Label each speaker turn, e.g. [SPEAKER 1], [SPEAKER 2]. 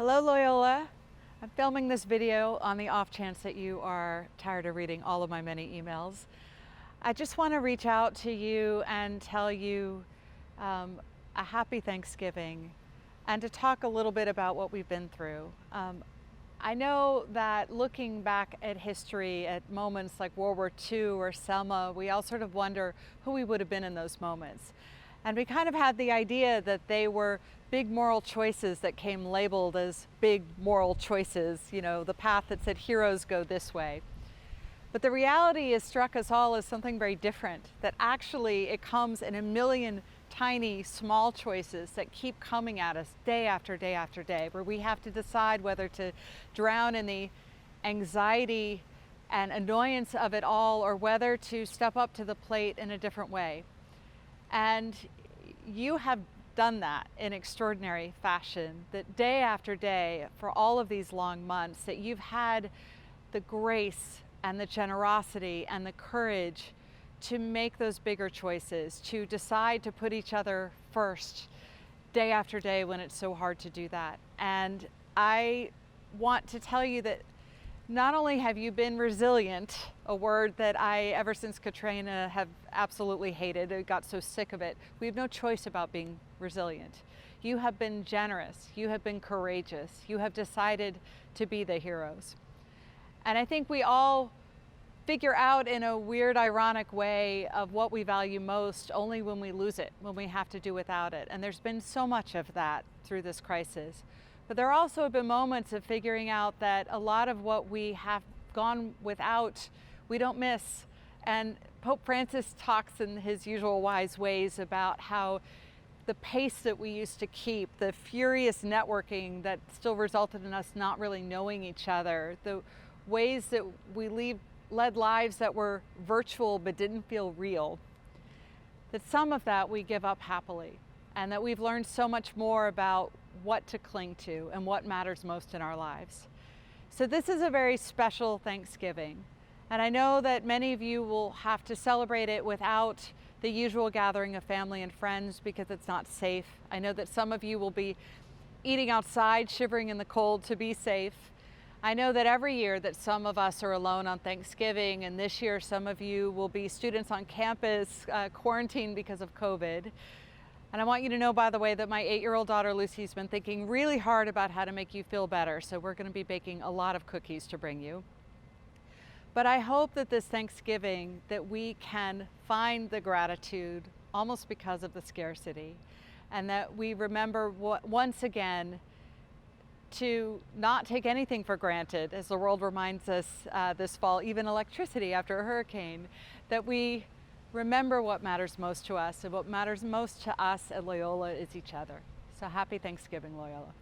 [SPEAKER 1] Hello, Loyola. I'm filming this video on the off chance that you are tired of reading all of my many emails. I just want to reach out to you and tell you a happy Thanksgiving and to talk a little bit about what we've been through. I know that looking back at history at moments like World War II or Selma, we all sort of wonder who we would have been in those moments. And we kind of had the idea that they were big moral choices that came labeled as big moral choices, you know, the path that said heroes go this way. But the reality has struck us all as something very different, that actually it comes in a million tiny, small choices that keep coming at us day after day after day, where we have to decide whether to drown in the anxiety and annoyance of it all or whether to step up to the plate in a different way. And you have done that in extraordinary fashion, that day after day for all of these long months, that you've had the grace and the generosity and the courage to make those bigger choices, to decide to put each other first day after day when it's so hard to do that. And I want to tell you that not only have you been resilient, a word that I, ever since Katrina, have absolutely hated, I got so sick of it. We have no choice about being resilient. You have been generous, you have been courageous, you have decided to be the heroes. And I think we all figure out in a weird, ironic way of what we value most only when we lose it, when we have to do without it. And there's been so much of that through this crisis. But there also have been moments of figuring out that a lot of what we have gone without, we don't miss. And Pope Francis talks in his usual wise ways about how the pace that we used to keep, the furious networking that still resulted in us not really knowing each other, the ways that we led lives that were virtual but didn't feel real, that some of that we give up happily, and that we've learned so much more about what to cling to and what matters most in our lives. So this is a very special Thanksgiving, and I know that many of you will have to celebrate it without the usual gathering of family and friends because it's not safe. I know that some of you will be eating outside, shivering in the cold to be safe. I know that every year that some of us are alone on Thanksgiving, and this year some of you will be students on campus quarantined because of COVID. And I want you to know, by the way, that my 8-year-old daughter Lucy's been thinking really hard about how to make you feel better, so we're going to be baking a lot of cookies to bring you. But I hope that this Thanksgiving that we can find the gratitude almost because of the scarcity, and that we remember once again to not take anything for granted, as the world reminds us this fall, even electricity after a hurricane, that we remember what matters most to us, and what matters most to us at Loyola is each other. So happy Thanksgiving, Loyola.